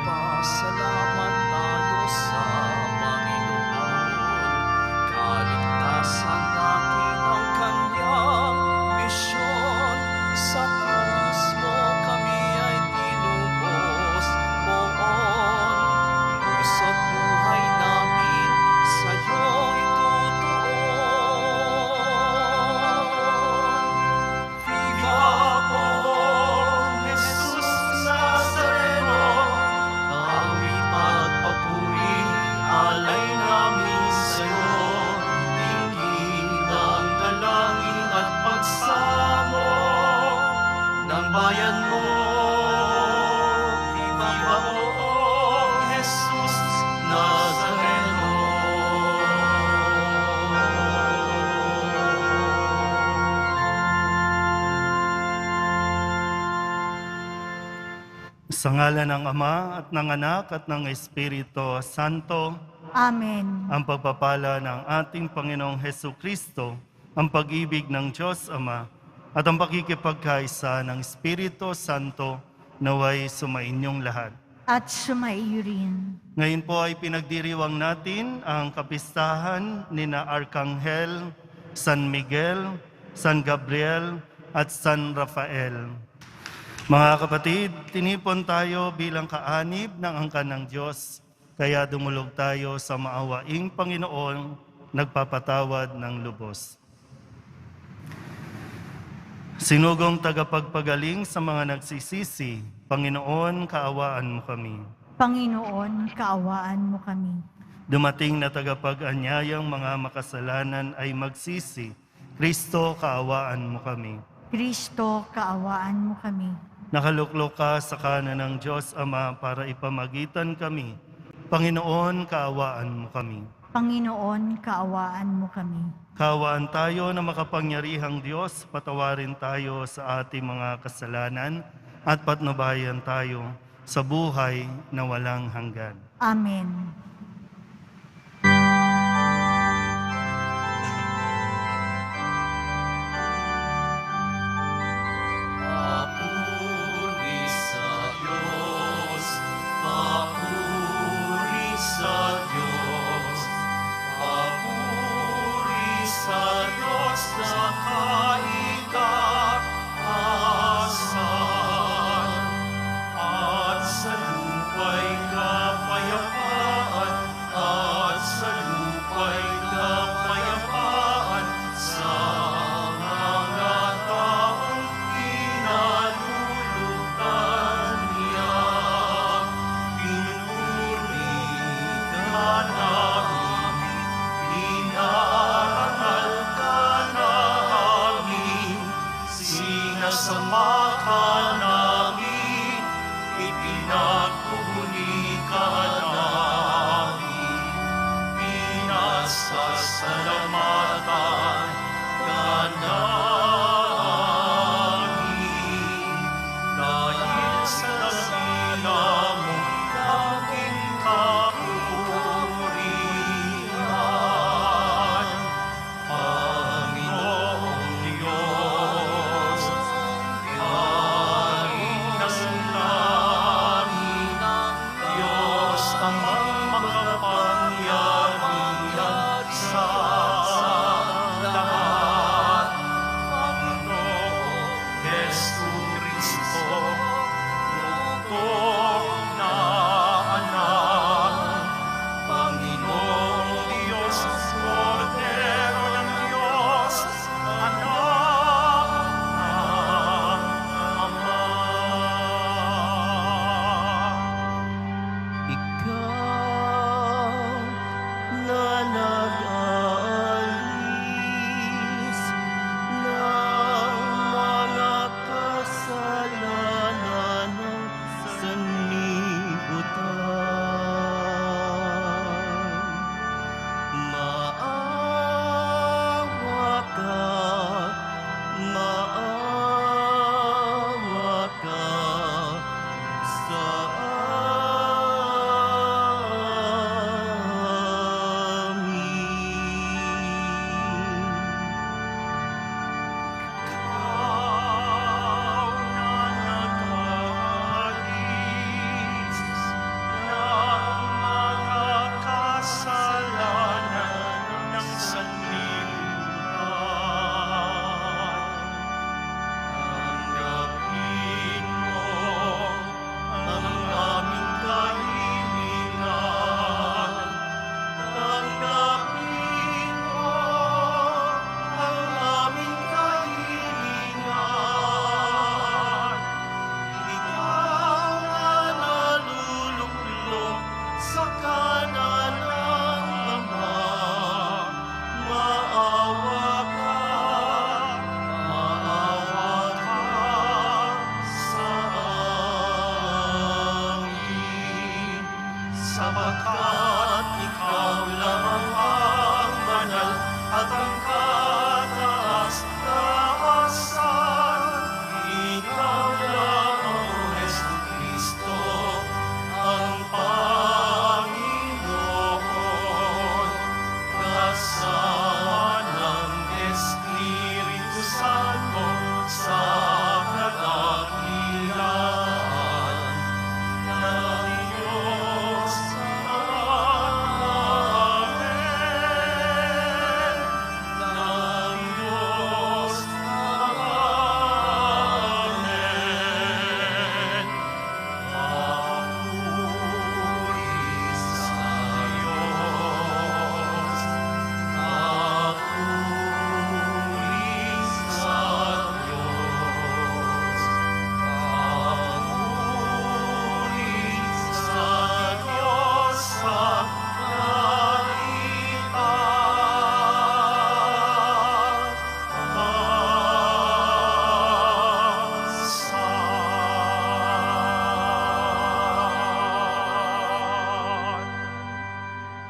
Magpasalamat tayo sa Panginoon. Kaligtasan natin ang kanyang misyon. Sa krus mo kami ay tinubos poon. Puso't buhay namin sa'yo itutuon. Viva Poong Jesus Nazareno, awit at papuri, alay namin sa'yo. Tingin ang dalangin at pagsamo ng bayan mo. Viva Poong Jesus Nazareno. Sa ngalan ng Ama at ng Anak at ng Espiritu Santo, Amen. ang pagpapala ng ating Panginoong Hesukristo, ang pag-ibig ng Diyos Ama, at ang pakikipagkaisa ng Espiritu Santo naway sumainyong lahat. At sumaiyo rin. Ngayon po ay pinagdiriwang natin ang kapistahan ni na Arkanghel, San Miguel, San Gabriel at San Rafael. Mga kapatid, tinipon tayo bilang kaanib ng angkan ng Diyos, kaya dumulog tayo sa maawaing Panginoon, nagpapatawad ng lubos. Sinugong tagapagpagaling sa mga nagsisisi, Panginoon, kaawaan mo kami. Panginoon, kaawaan mo kami. Dumating na tagapag-anyayang mga makasalanan ay magsisi, Kristo, kaawaan mo kami. Kristo, kaawaan mo kami. Nakaluklok ka sa kanan ng Diyos Ama para ipamagitan kami. Panginoon, kaawaan mo kami. Panginoon, kaawaan mo kami. Kaawaan tayo na makapangyarihang Diyos, patawarin tayo sa ating mga kasalanan at patnubayan tayo sa buhay na walang hanggan. Amen. Papuri sa Diyos, papuri sa Diyos, papuri sa Diyos na kaitaasan, at sa lupa'y kapayapaan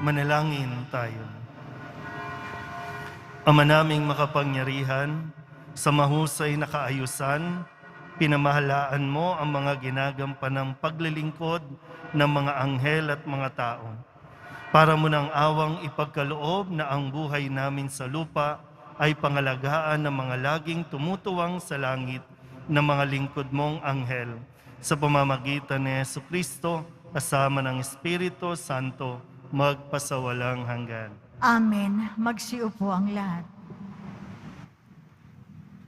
Manalangin tayo. Ama naming makapangyarihan, sa mahusay na kaayusan, pinamahalaan mo ang mga ginagampanang paglilingkod ng mga anghel at mga tao. Para mo ng awang ipagkaloob na ang buhay namin sa lupa ay pangalagaan ng mga laging tumutuwang sa langit ng mga lingkod mong anghel. Sa pamamagitan ni Jesucristo, kasama ng Espiritu Santo, magpasawalang hanggan. Amen. Magsiupo ang lahat.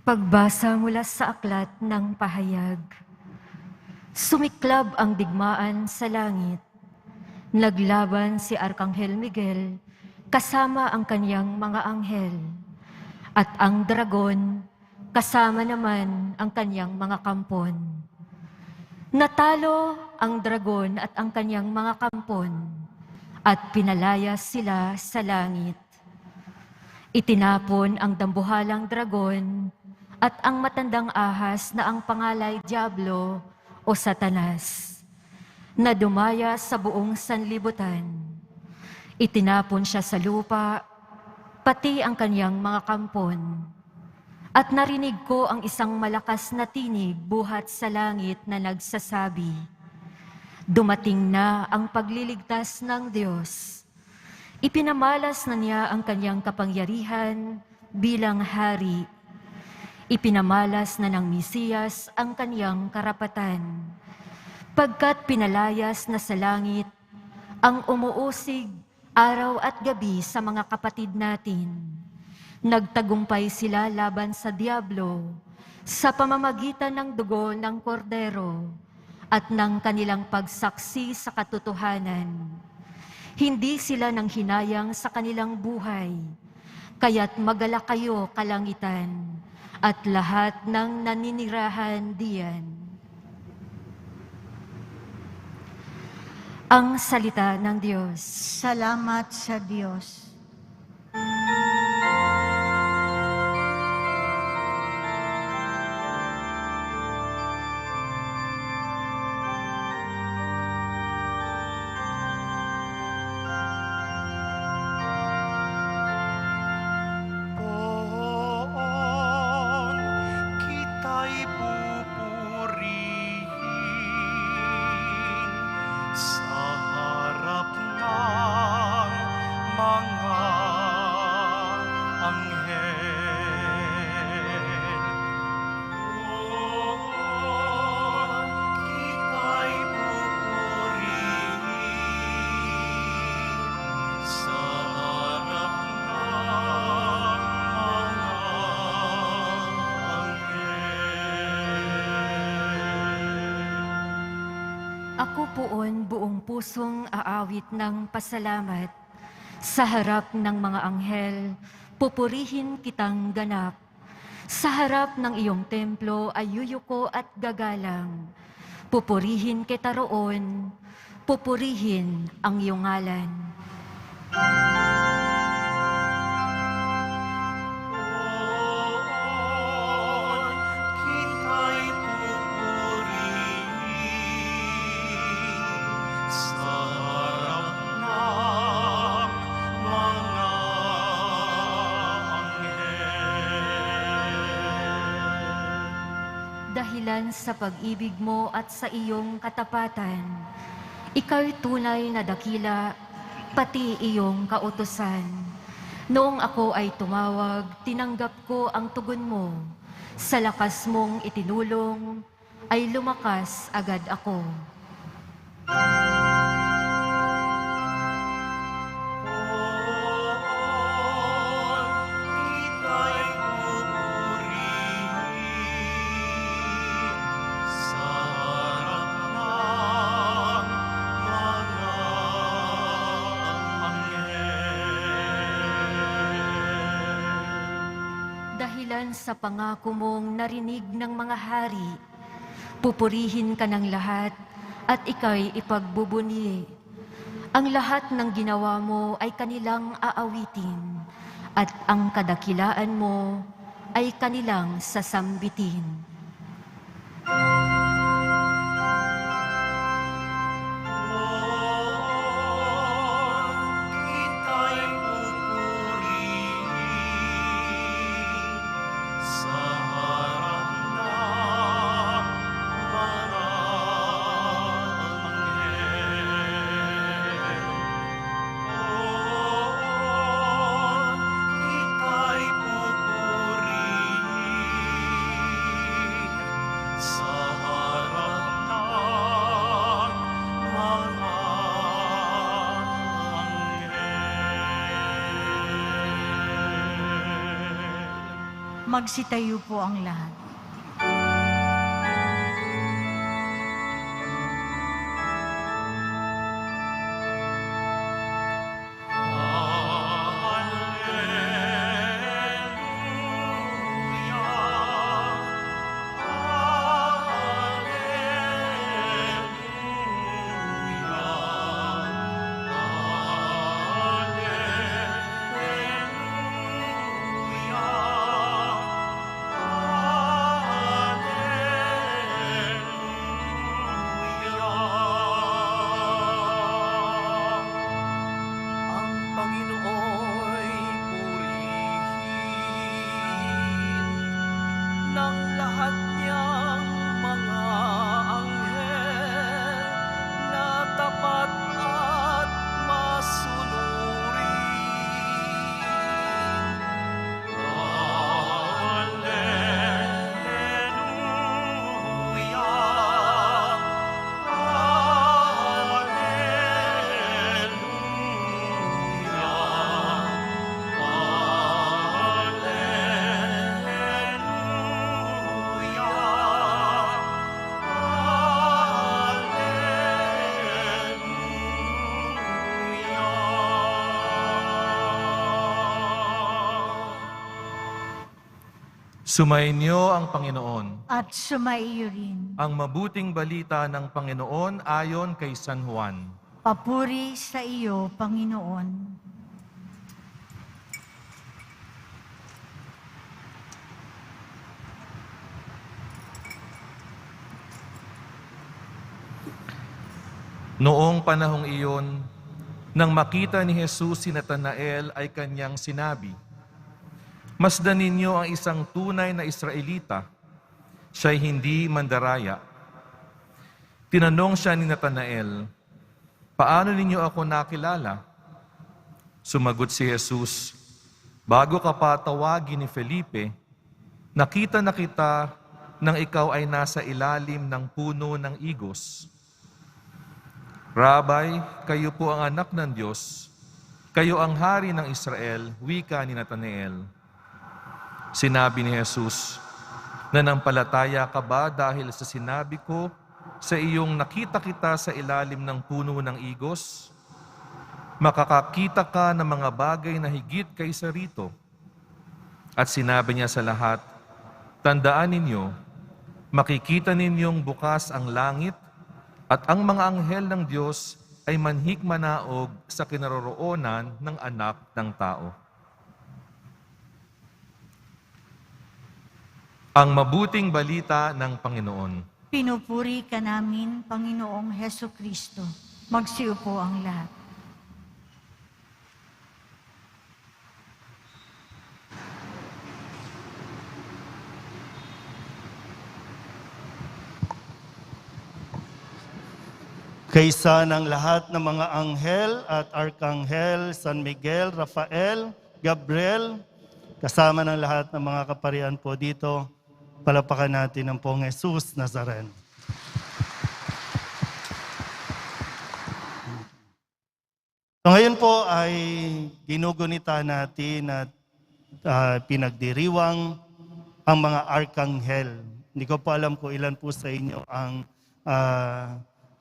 Pagbasa mula sa aklat ng pahayag. Sumiklab ang digmaan sa langit. Naglaban si Arkanghel Miguel kasama ang kanyang mga anghel. At ang dragon kasama naman ang kanyang mga kampon. Natalo ang dragon at ang kanyang mga kampon at pinalayas sila sa langit. Itinapon ang dambuhalang dragon at ang matandang ahas na ang pangalay Diablo o Satanas, na dumaya sa buong sanlibutan. Itinapon siya sa lupa, pati ang kanyang mga kampon. At narinig ko ang isang malakas na tinig buhat sa langit na nagsasabi, "Dumating na ang pagliligtas ng Diyos. Ipinamalas na niya ang kanyang kapangyarihan bilang hari. Ipinamalas na ng Mesiyas ang kanyang karapatan, pagkat pinalayas na sa langit ang umuusig araw at gabi sa mga kapatid natin. Nagtagumpay sila laban sa Diablo sa pamamagitan ng dugo ng kordero at ng kanilang pagsaksi sa katotohanan. Hindi sila nang hinayang sa kanilang buhay, kaya't magalak kayo, kalangitan, at lahat ng naninirahan diyan." Ang salita ng Diyos. Salamat sa Diyos. Poon, kita'y pupurihin sa harap ng mga anghel. Poon, kita'y pupurihin sa harap ng Ako poon buong pusong aawit ng pasalamat. Sa harap ng mga anghel, pupurihin kitang ganap. Sa harap ng iyong templo ay yuyuko at gagalang. Pupurihin kita roon, pupurihin ang iyong ngalan. Poon, kita'y pupurihin sa harap ng mga anghel. Dahilan sa pag-ibig mo at sa iyong katapatan, ika'y tunay na dakila, pati iyong kautusan. Noong ako ay tumawag, tinanggap ko ang tugon mo. Sa lakas mong itinulong, ay lumakas agad ako. Poon, kita'y pupurihin sa harap ng mga anghel. Dahilan sa pangako mong narinig ng mga hari, pupurihin ka ng lahat at ika'y ipagbubuni. Ang lahat ng ginawa mo ay kanilang aawitin, at ang kadakilaan mo ay kanilang sasambitin. Poon, Magsitayo po ang lahat. Ang Panginooy purihin ng lahat niyang mga anghel na tapat at masunurin. Alleluia. Sumainyo ang Panginoon. At sumaiyo rin. Ang mabuting balita ng Panginoon ayon kay San Juan. Papuri sa iyo, Panginoon. Noong panahong iyon, nang makita ni Jesus si Natanael ay kanyang sinabi, "Masdan ninyo ang isang tunay na Israelita, siya'y hindi mandaraya." Tinanong siya ni Natanael, "Paano ninyo ako nakilala?" Sumagot si Jesus, "Bago ka pa tawagin ni Felipe, nakita na kita nang ikaw ay nasa ilalim ng puno ng igos." "Rabay, kayo po ang anak ng Diyos, kayo ang hari ng Israel," wika ni Natanael. Sinabi ni Jesus, "Nanampalataya ka ba dahil sa sinabi ko sa iyong nakita kita sa ilalim ng puno ng igos? Makakakita ka ng mga bagay na higit kaysa rito." At sinabi niya sa lahat, "Tandaan ninyo, makikita ninyong bukas ang langit at ang mga anghel ng Diyos ay manhik-manaog sa kinaroroonan ng anak ng tao." Ang mabuting balita ng Panginoon. Pinupuri ka namin, Panginoong Heso Kristo. Magsiupo ang lahat. Kaysa ng lahat ng mga anghel at arkanghel, San Miguel, Rafael, Gabriel, kasama ng lahat ng mga kaparian po dito, palapakan natin ang Pong Jesus Nazaren. So ngayon po ay ginugunita natin at pinagdiriwang ang mga arkanghel. Hindi ko po alam kung ilan po sa inyo ang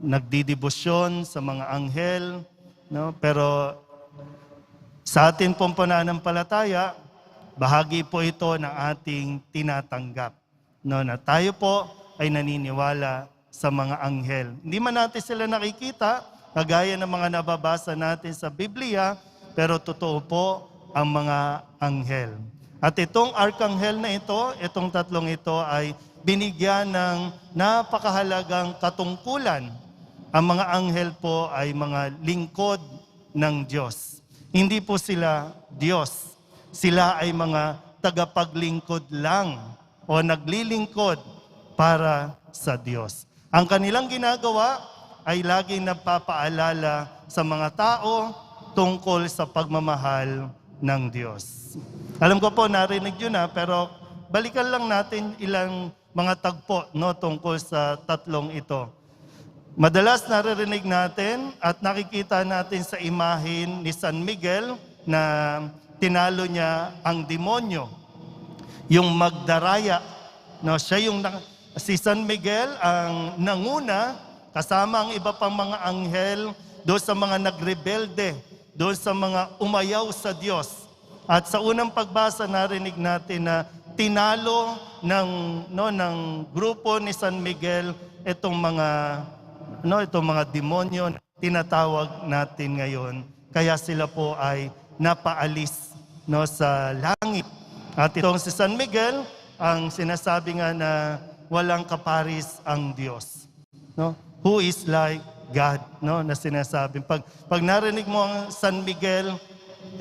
nagdidibusyon sa mga anghel, no? Pero sa atin pong pananampalataya, bahagi po ito ng ating tinatanggap, no? Na tayo po ay naniniwala sa mga anghel. Hindi man natin sila nakikita, kagaya ng mga nababasa natin sa Biblia, pero totoo po ang mga anghel. At itong arkanghel na ito, itong tatlong ito ay binigyan ng napakahalagang katungkulan. Ang mga anghel po ay mga lingkod ng Diyos. Hindi po sila Diyos. Sila ay mga tagapaglingkod lang o naglilingkod para sa Diyos. Ang kanilang ginagawa ay laging nagpapaalala sa mga tao tungkol sa pagmamahal ng Diyos. Alam ko po, narinig yun pero balikan lang natin ilang mga tagpo, no, tungkol sa tatlong ito. Madalas naririnig natin at nakikita natin sa imahin ni San Miguel na tinalo niya ang demonyo. yung magdaraya. No, siya si San Miguel ang nanguna kasama ang iba pang mga anghel doon sa mga nagrebelde, doon sa mga umayaw sa Diyos. At sa unang pagbasa narinig natin na tinalo ng grupo ni San Miguel itong mga demonyo na tinatawag natin ngayon. Kaya sila po ay napaalis sa langit. At itong si San Miguel, ang sinasabi nga na walang kaparis ang Diyos. Who is like God, na sinasabi. Pag narinig mo ang San Miguel,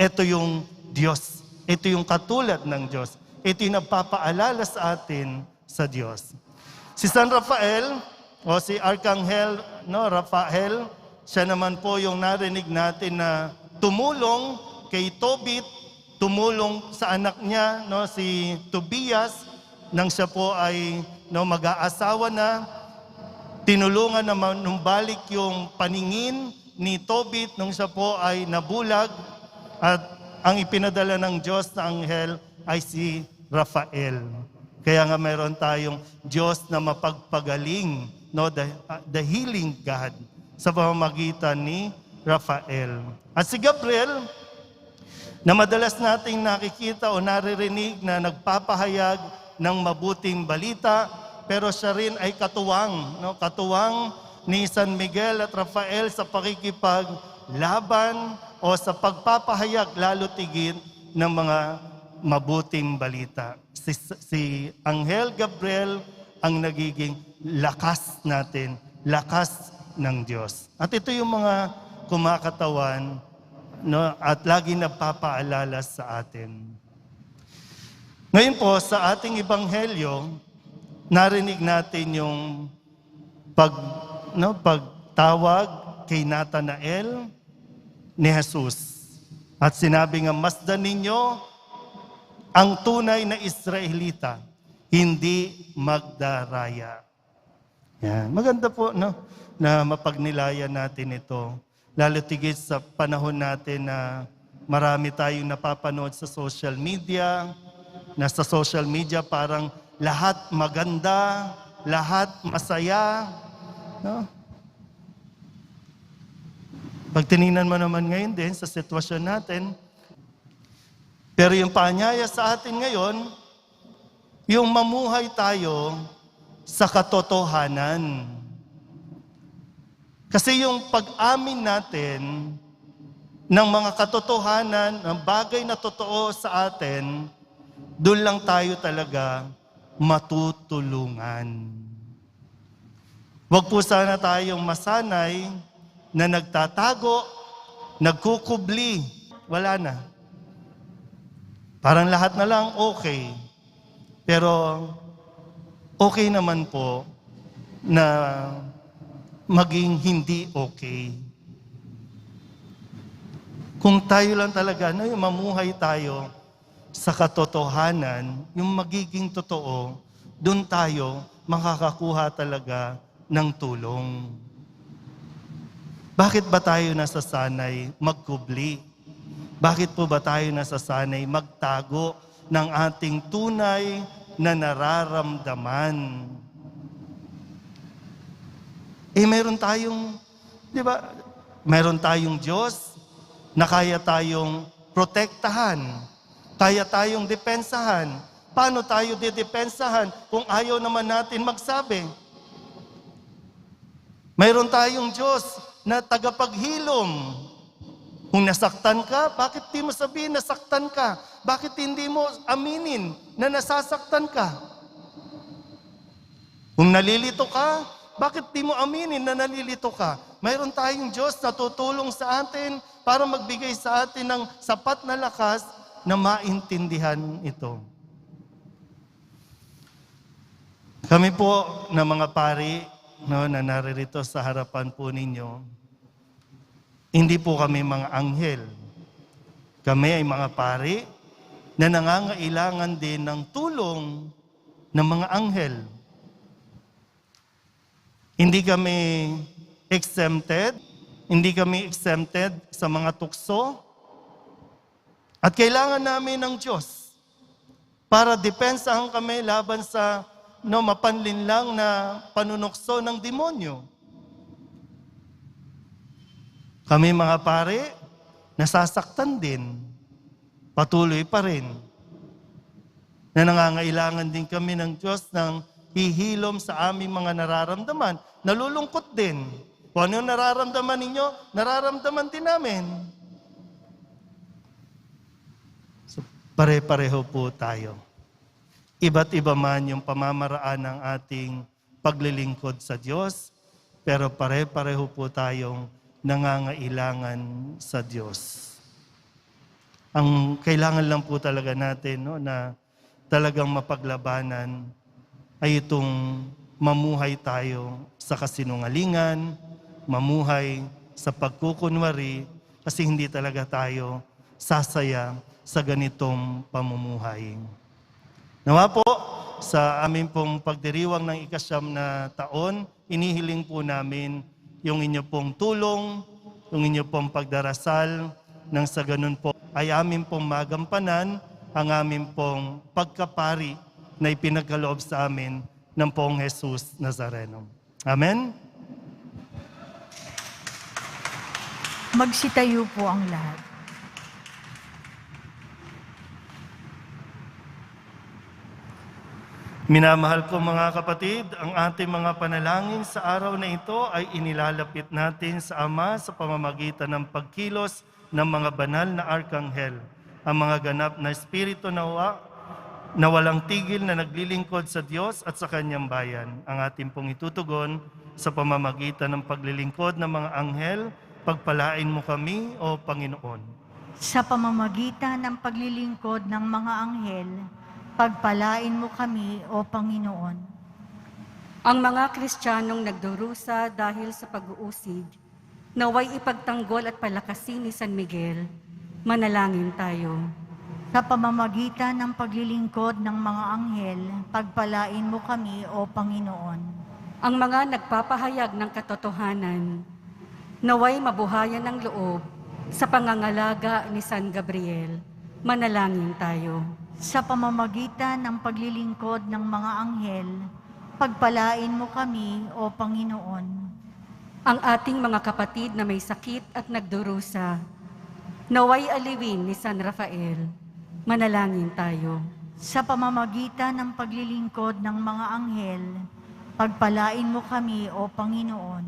ito yung Diyos. Ito yung katulad ng Diyos. Ito yung nagpapaalala sa atin sa Diyos. Si San Rafael, o si Arkanghel Rafael, siya naman po yung narinig natin na tumulong kay Tobit, tumulong sa anak niya, si Tobias, nang siya po ay mag-aasawa na. Tinulungan naman nung balik yung paningin ni Tobit nung siya po ay nabulag. At ang ipinadala ng Diyos na anghel ay si Rafael. Kaya nga mayroon tayong Diyos na mapagpagaling, the healing God, sa pamamagitan ni Rafael. At si Gabriel, na madalas nating nakikita o naririnig na nagpapahayag ng mabuting balita, pero siya rin ay katuwang ni San Miguel at Rafael sa pakikipaglaban o sa pagpapahayag lalo tigit ng mga mabuting balita. Si Anghel Gabriel ang nagiging lakas natin, lakas ng Diyos. At ito yung mga kumakatawan at lagi nagpapaalala sa atin. Ngayon po, sa ating ebanghelyo, narinig natin yung pagtawag kay Nathanael ni Jesus. At sinabi nga, masdan ninyo ang tunay na Israelita, hindi magdaraya. Yan. Maganda po na mapagnilayan natin ito. Lalo tigit sa panahon natin na marami tayong napapanood sa social media, na sa social media parang lahat maganda, lahat masaya. Pag tinignan mo naman ngayon din sa sitwasyon natin, pero yung paanyaya sa atin ngayon, yung mamuhay tayo sa katotohanan. Kasi yung pag-amin natin ng mga katotohanan, ng bagay na totoo sa atin, doon lang tayo talaga matutulungan. Huwag po sana tayong masanay na nagtatago, nagkukubli. Wala na. Parang lahat na lang okay. Pero okay naman po na maging hindi okay. Kung tayo lang talaga, yung mamuhay tayo sa katotohanan, yung magiging totoo, doon tayo makakakuha talaga ng tulong. Bakit ba tayo nasasanay magkubli? Bakit po ba tayo nasasanay magtago ng ating tunay na nararamdaman? Meron tayong, meron tayong Diyos na kaya tayong protektahan, kaya tayong depensahan. Paano tayo didepensahan kung ayaw naman natin magsabi? Mayroon tayong Diyos na tagapaghilom. Kung nasaktan ka, bakit di mo sabihin nasaktan ka? Bakit hindi mo aminin na nasasaktan ka? Kung nalilito ka, bakit di mo aminin na nalilito ka? Mayroon tayong Diyos na tutulong sa atin para magbigay sa atin ng sapat na lakas na maintindihan ito. Kami po na mga pari na naririto sa harapan po ninyo, hindi po kami mga anghel. Kami ay mga pari na nangangailangan din ng tulong ng mga anghel. Hindi kami exempted sa mga tukso, at kailangan namin ng Diyos. para depensahan kami laban sa mapanlinlang na panunukso ng demonyo. Kami mga pare, nasasaktan din. Patuloy pa rin. Na nangangailangan din kami ng Diyos ng hihilom sa aming mga nararamdaman. Nalulungkot din. Kung ano nararamdaman ninyo, nararamdaman din namin. So, pare-pareho po tayo. Iba't iba man yung pamamaraan ng ating paglilingkod sa Diyos, pero pare-pareho po tayong nangangailangan sa Diyos. Ang kailangan lang po talaga natin na talagang mapaglabanan ay itong mamuhay tayo sa kasinungalingan, mamuhay sa pagkukunwari, kasi hindi talaga tayo sasaya sa ganitong pamumuhay. Nawa po, sa amin pong pagdiriwang ng 9 na taon, inihiling po namin yung inyo pong tulong, yung inyo pong pagdarasal, nang sa ganun po ay amin pong magampanan ang amin pong pagkapari na ipinagkaloob sa amin ng Poong Jesus Nazareno. Amen? Magsitayo po ang lahat. Minamahal ko mga kapatid, ang ating mga panalangin sa araw na ito ay inilalapit natin sa Ama sa pamamagitan ng pagkilos ng mga banal na arkanghel, ang mga ganap na espiritu na walang tigil na naglilingkod sa Diyos at sa Kanyang bayan. Ang ating pong itutugon sa pamamagitan ng paglilingkod ng mga anghel, pagpalain mo kami, O Panginoon. Sa pamamagitan ng paglilingkod ng mga anghel, pagpalain mo kami, O Panginoon. Ang mga Kristiyanong nagdurusa dahil sa pag-uusig, naway ipagtanggol at palakasin ni San Miguel, manalangin tayo. Sa pamamagitan ng paglilingkod ng mga anghel, pagpalain mo kami, O Panginoon. Ang mga nagpapahayag ng katotohanan, naway mabuhayan ng loob sa pangangalaga ni San Gabriel, manalangin tayo. Sa pamamagitan ng paglilingkod ng mga anghel, pagpalain mo kami, O Panginoon. Ang ating mga kapatid na may sakit at nagdurusa, naway aliwin ni San Rafael, manalangin tayo. Sa pamamagitan ng paglilingkod ng mga anghel, pagpalain mo kami, O Panginoon.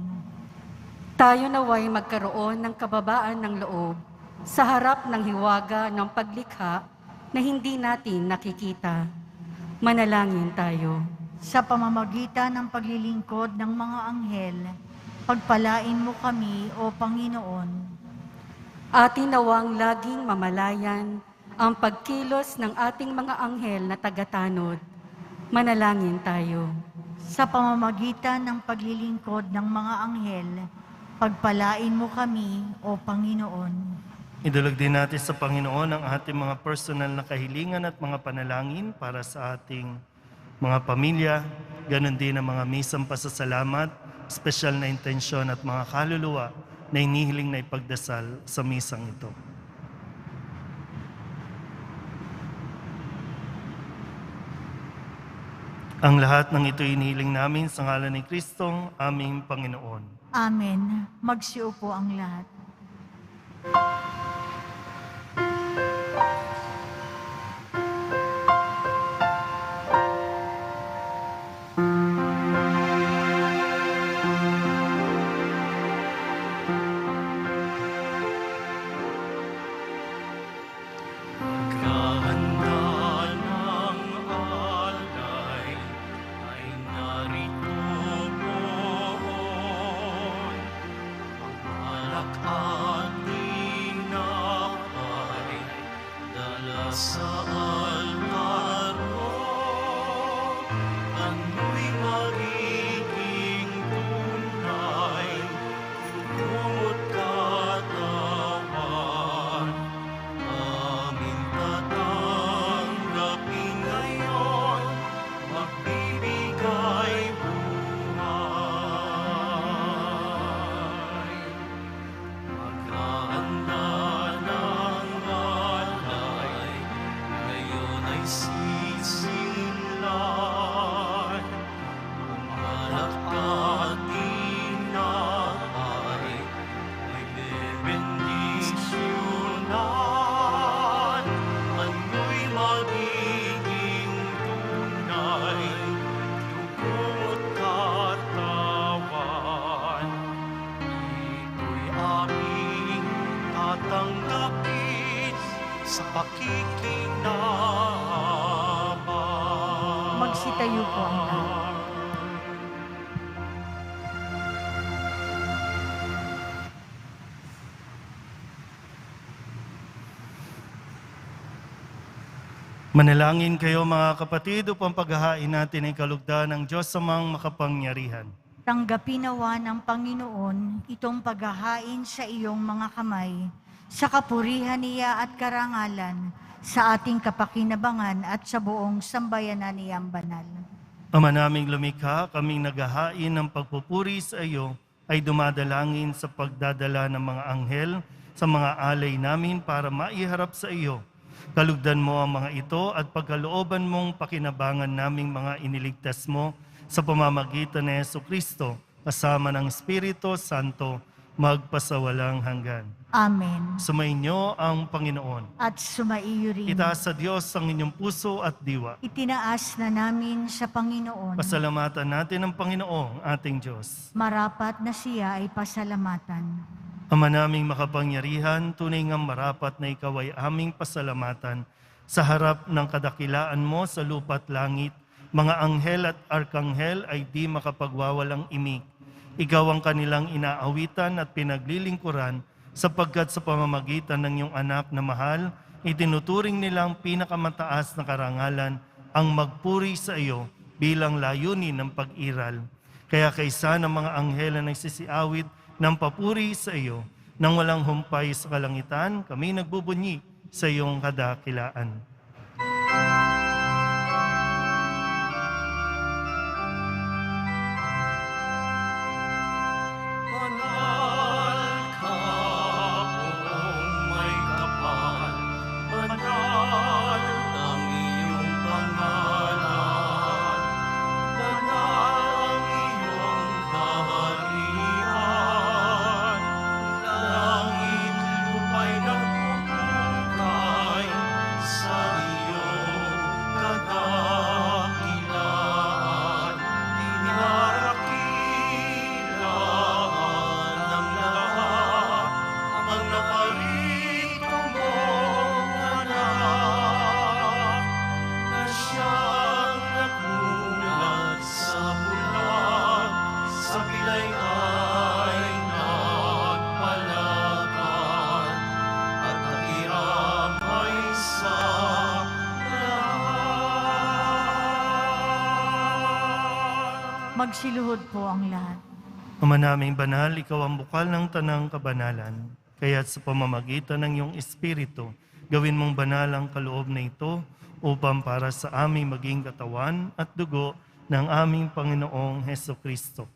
Tayo naway magkaroon ng kababaan ng loob sa harap ng hiwaga ng paglikha na hindi natin nakikita. Manalangin tayo. Sa pamamagitan ng paglilingkod ng mga anghel, pagpalain mo kami, O Panginoon. Atin nawang laging mamalayan ang pagkilos ng ating mga anghel na tagatanod. Manalangin tayo. Sa pamamagitan ng paglilingkod ng mga anghel, pagpalain mo kami, O Panginoon. Idulog din natin sa Panginoon ang ating mga personal na kahilingan at mga panalangin para sa ating mga pamilya, ganon din ang mga misang pasasalamat, espesyal na intensyon at mga kaluluwa na inihiling na ipagdasal sa misang ito. Ang lahat ng ito inihiling namin sa ngalan ni Kristong aming Panginoon. Amen. Magsiupo ang lahat. Magsitayo po ang lahat. Manalangin kayo mga kapatid upang paghahain natin ay kalugdan ng Diyos amang makapangyarihan. Tanggapin nawa ng Panginoon itong paghahain sa iyong mga kamay, sa kapurihan niya at karangalan, sa ating kapakinabangan at sa buong sambayanan niyang banal. Ama naming lumikha, kaming naghahain ng pagpupuri sa iyo ay dumadalangin sa pagdadala ng mga anghel sa mga alay namin para maiharap sa iyo. Kalugdan mo ang mga ito at pagkalooban mong pakinabangan naming mga iniligtas mo sa pamamagitan ni Jesucristo kasama ng Espiritu Santo magpasawalang hanggan. Amen. Sumainyo ang Panginoon. At sumaiyo rin. Itaas sa Diyos ang inyong puso at diwa. Itinaas na namin sa Panginoon. Pasalamatan natin ang Panginoong ating Diyos. Marapat na siya ay pasalamatan. Ama naming makapangyarihan, tunay ngang marapat na ikaw ay aming pasalamatan sa harap ng kadakilaan mo sa lupa at langit. Mga anghel at arkanghel ay di makapagwawalang imig. Ikaw ang kanilang inaawitan at pinaglilingkuran sapagkat sa pamamagitan ng iyong anak na mahal, itinuturing nilang pinakamataas na karangalan ang magpuri sa iyo bilang layunin ng pag-iral. Kaya kaysa ng mga anghel na nagsisiawit ng papuri sa iyo, nang walang humpay sa kalangitan, kami nagbubunyi sa iyong kadakilaan. Banal ka, buong may kapal. Banal ang iyong pangalan. Banal ang iyong kaharian. Langit lupa'y nagpupukay sa iyong kadakilaan. Dinarakilaan ng lahat ang naparito mong anak, na siyang nagmulat sa bulan, sa bilay ay nagpalagan, at nakiramay sa lahat. Magsiluhod po ang lahat. Ama naming banal, ikaw ang bukal ng tanang kabanalan. Kaya't sa pamamagitan ng iyong Espiritu, gawin mong banal ang kaloob na ito upang para sa aming maging katawan at dugo ng aming Panginoong Hesukristo.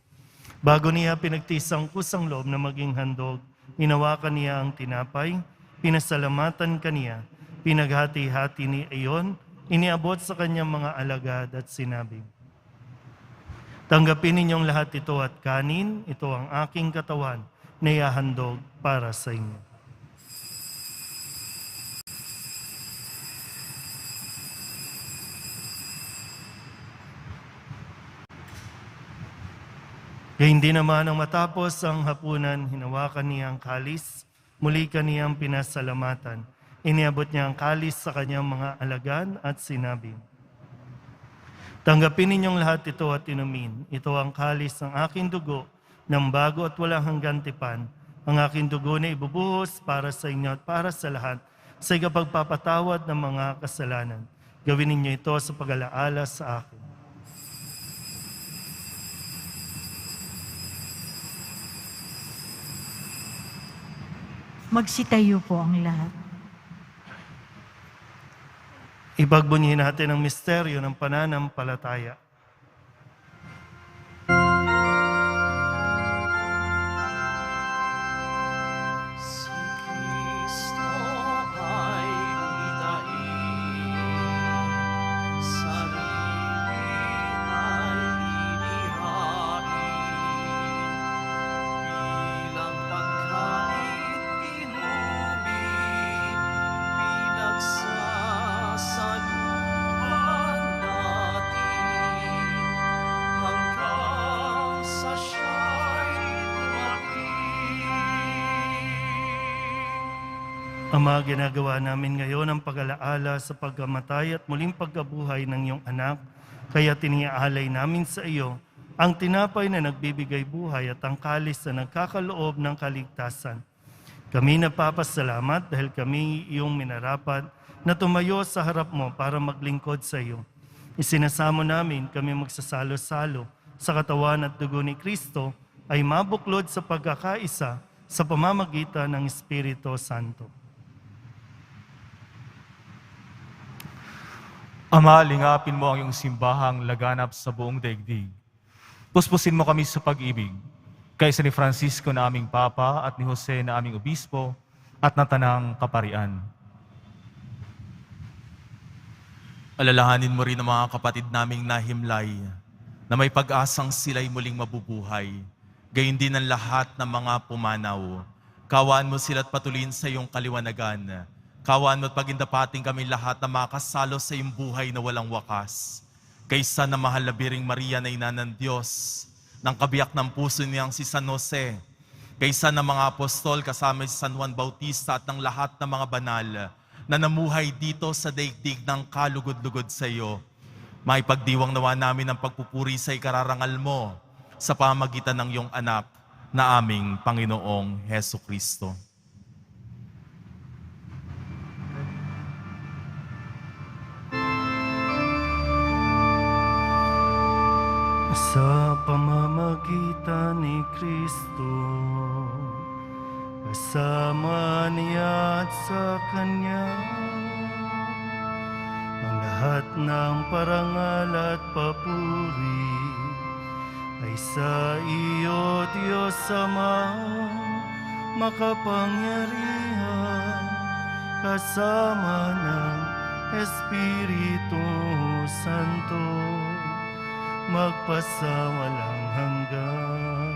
Bago niya pinagtisang kusang loob na maging handog, hinawakan niya ang tinapay, pinasalamatan kaniya, pinaghati-hati ni iyon, iniabot sa kanyang mga alagad at sinabi, tanggapin ninyong lahat ito at kanin, ito ang aking katawan na ihahandog para sa inyo. Kaya hindi naman ang matapos ang hapunan, hinawakan niya ang kalis, muli kaniyang pinasalamatan. Iniabot niya ang kalis sa kanyang mga alagad at sinabi, tanggapin ninyong lahat ito at inumin. Ito ang kalis ng aking dugo ng bago at walang hanggang tipan. Ang aking dugo na ibubuhos para sa inyo at para sa lahat sa ikapagpapatawad ng mga kasalanan. Gawin ninyo ito sa pag-alaala sa akin. Magsitayo po ang lahat. Ipagbunyihin natin ang misteryo ng pananampalataya. Si Kristo ay itain, sarili ay inihain, bilang pagkain inumin, pinagsasaluhan natin, hanggang sa siya'y dumating. Ama, ginagawa namin ngayon ang pag-alaala sa pagkamatay at muling pagkabuhay ng iyong anak Kaya tiniaalay namin sa iyo ang tinapay na nagbibigay buhay at ang kalis na nagkakaloob ng kaligtasan. Kami nagpapasalamat dahil kami iyong minarapat na tumayo sa harap mo para maglingkod sa iyo. Isinasamo namin kami magsasalo-salo sa katawan at dugo ni Kristo ay mabuklod sa pagkakaisa sa pamamagitan ng Espiritu Santo. Ama, lingapin mo ang iyong simbahang laganap sa buong daigdig. Puspusin mo kami sa pag-ibig, kaysa ni Francisco na aming Papa at ni Jose na aming Obispo at na tanang kaparian. Alalahanin mo rin ang mga kapatid naming nahimlay na may pag-asang sila'y muling mabubuhay. Gayon din ang lahat ng mga pumanaw. Kawaan mo sila't patuloyin sa iyong kaliwanagan. Kawaan mo at pagindapating kami lahat na makasalo sa iyong buhay na walang wakas. Kaysa na mahal na Biring Maria na ina ng Diyos, ng kabiyak ng puso niyang si San Jose, kaysa ng mga apostol kasama si San Juan Bautista at ng lahat ng mga banal na namuhay dito sa daigdig ng kalugod-lugod sa iyo. Maipagdiwang nawa namin ang pagpupuri sa ikararangal mo sa pamagitan ng iyong anak na aming Panginoong Heso Kristo. Sa pamamagitan ni Kristo, kasama niya at sa Kanya, ang lahat ng parangal at papuri ay sa iyo, Diyos Ama, makapangyarihan, kasama ng Espiritu Santo, magpasawalang hanggan.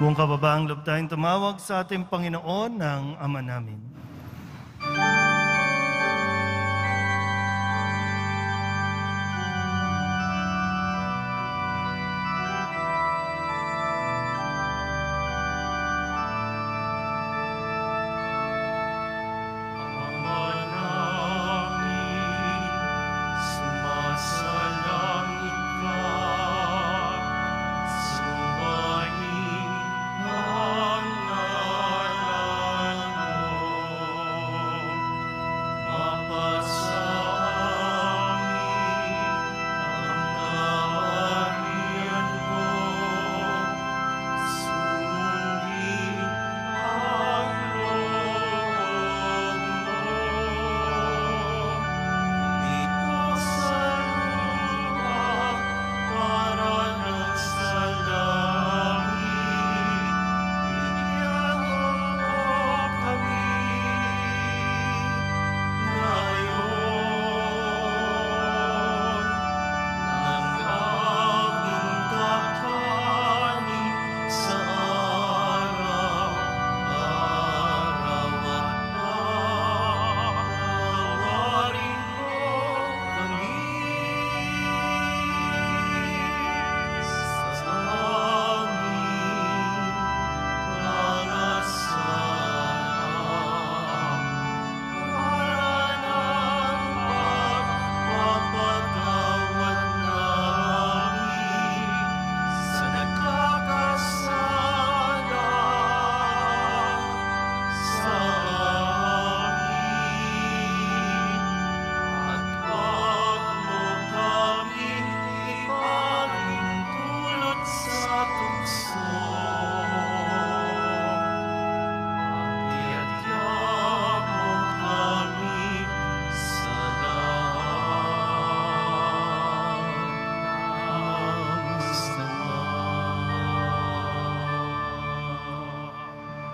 Buong kababaang loob tayong tumawag sa ating Panginoon ng Ama namin.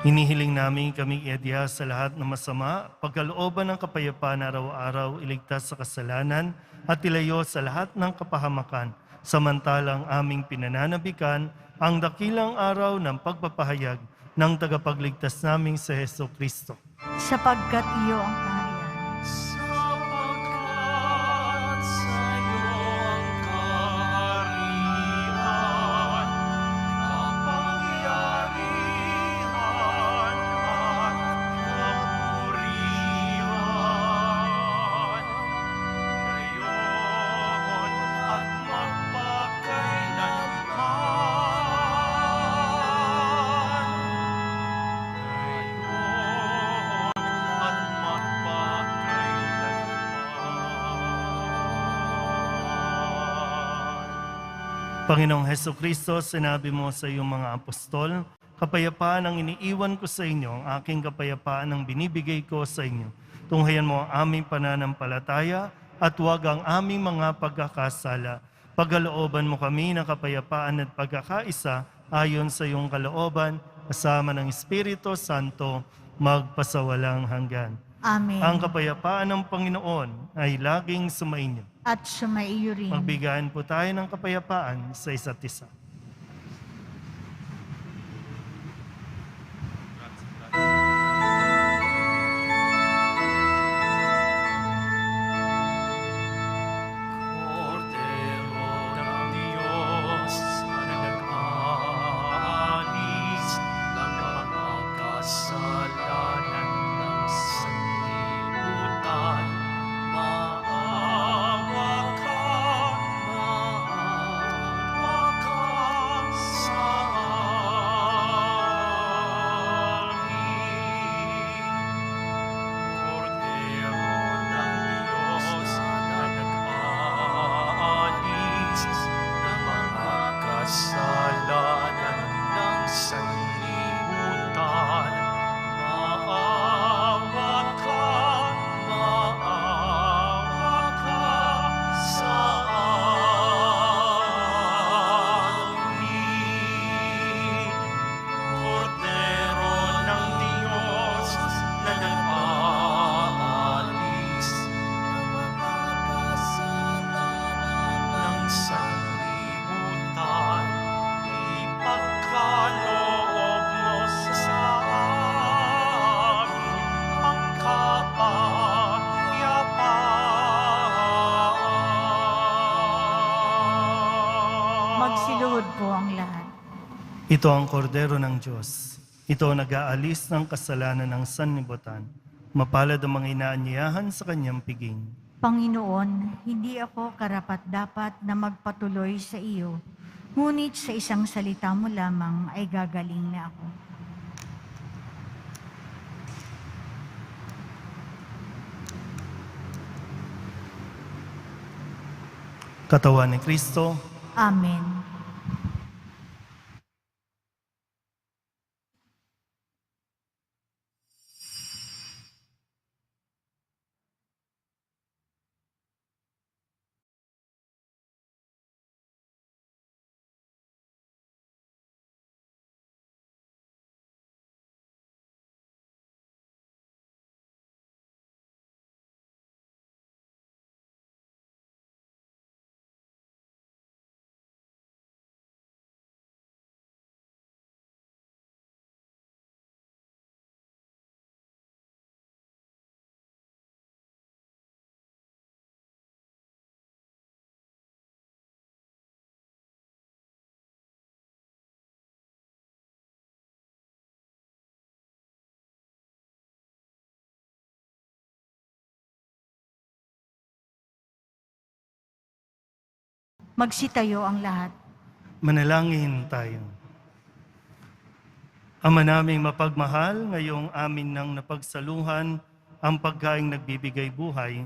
Hinihiling namin kaming iadya sa lahat ng masama, pagkalooban ng kapayapaan araw-araw, iligtas sa kasalanan at ilayo sa lahat ng kapahamakan, samantalang aming pinananabikan ang dakilang araw ng pagpapahayag ng tagapagligtas naming sa Heso Kristo. sapagkat iyo ang kaharian, Sapagkat sa'yo ang kaharian, kapangyarihan at kapurihan, ngayon at magpakailanman. Panginoong Heso Kristo, sinabi mo sa iyong mga apostol, kapayapaan ang iniiwan ko sa inyo, ang aking kapayapaan ang binibigay ko sa inyo. Tunghayan mo ang aming pananampalataya at huwag ang aming mga pagkakasala. Pagkalooban mo kami ng kapayapaan at pagkakaisa ayon sa iyong kalooban, kasama ng Espiritu Santo, magpasawalang hanggan. Amen. Ang kapayapaan ng Panginoon ay laging sumainyo. At sumaiyo rin. Magbigayan po tayo ng kapayapaan sa isa't isa. Kordero ng Diyos na nag-aalis ng mga kasalanan ng sanlibutan, maawa ka sa amin. Kordero ng Diyos na nag-aalis ng mga kasalanan ng sanlibutan, maawa ka sa amin. Kordero ng Diyos na nag-aalis ng sanlibutan, ipagkaloob mo sa amin ang kapayapaan. Magsiluhod po ang lahat. Ito ang kordero ng Diyos. Ito ang nag-aalis ng kasalanan ng sanlibutan. Mapalad ang mga inaanyayahan sa kanyang piging. Panginoon, hindi ako karapat-dapat na magpatuloy sa iyo, ngunit sa isang salita mo lamang ay gagaling na ako. Katawan ni Kristo, Amen. Magsitayo ang lahat. manalangin tayo. Ama naming mapagmahal, ngayong amin nang napagsaluhan ang pagkaing nagbibigay buhay,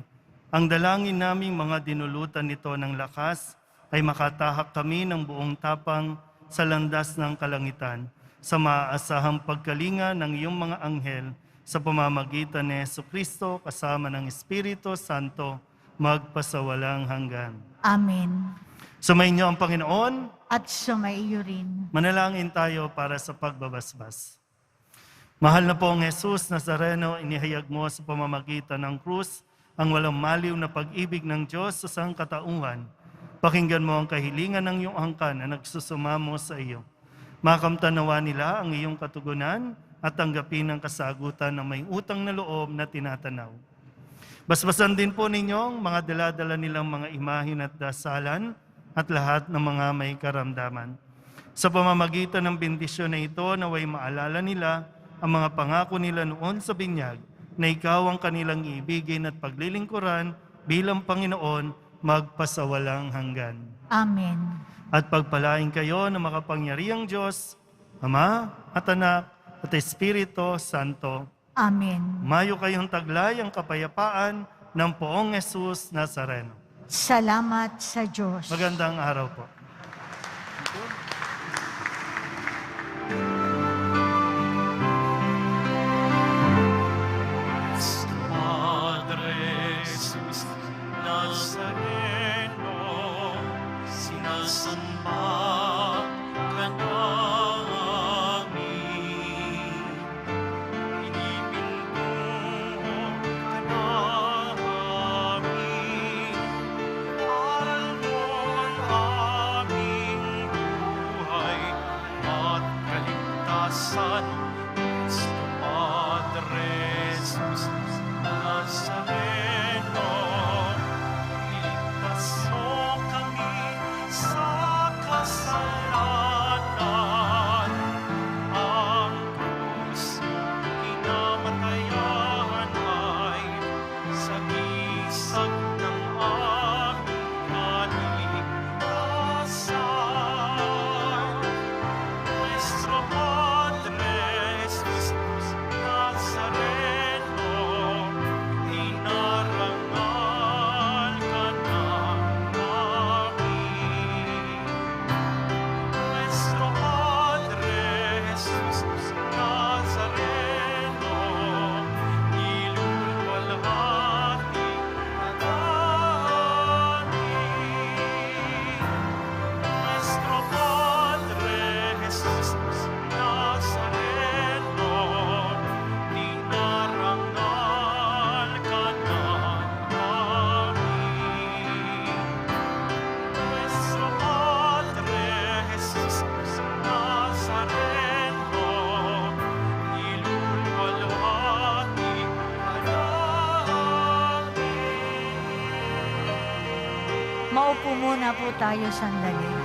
ang dalangin naming mga dinulutan nito ng lakas ay makatahak kami ng buong tapang sa landas ng kalangitan, sa maaasahang pagkalinga ng iyong mga anghel, sa pamamagitan ni Jesucristo kasama ng Espiritu Santo, magpasawalang hanggan. Amen. Sumainyo ang Panginoon. At sumaiyo rin. Manalangin tayo para sa pagbabasbas. Mahal na pong Jesus Nazareno, inihayag mo sa pamamagitan ng krus ang walang maliw na pag-ibig ng Diyos sa sangkatauhan. Pakinggan mo ang kahilingan ng iyong angkan na nagsusumamo sa iyo. Makamtan nawa nila ang iyong katugunan at tanggapin ang kasagutan ng may utang na loob na tinatanaw. Basbasan din po ninyong mga dala-dala nilang mga imahin at dasalan at lahat ng mga may karamdaman. Sa pamamagitan ng bendisyon na ito, naway maalala nila ang mga pangako nila noon sa binyag na ikaw ang kanilang iibigin at paglilingkuran bilang Panginoon magpasawalang hanggan. Amen. At pagpalain kayo ng makapangyarihang Diyos, Ama at Anak at Espiritu Santo. Amen. Mayo kayong taglay ang kapayapaan ng Poong Jesus Nazareno. Salamat sa Diyos. Magandang araw po. Padre Jesus Nazareno, sinasamba ka namin. Pinipintuho ka namin. Aral mo ang aming buhay at kaligtasan. Cristo Padre Jesus Nazareno, iligtas mo kami sa kasalanan. Ang krus pinamatayan ay sagisag ng aming kaligtasan. Nuestro Padre Jesus Nazareno, inarangal ka namin. Nuestro Padre Jesus Nazareno, niluluwalhati ka namin. Nuestro Padre Jesus Nazareno, dinarangal ka namin. Nuestro Padre Jesus Nazareno, niluluwalhati ka namin. Maupo muna po tayo sandali.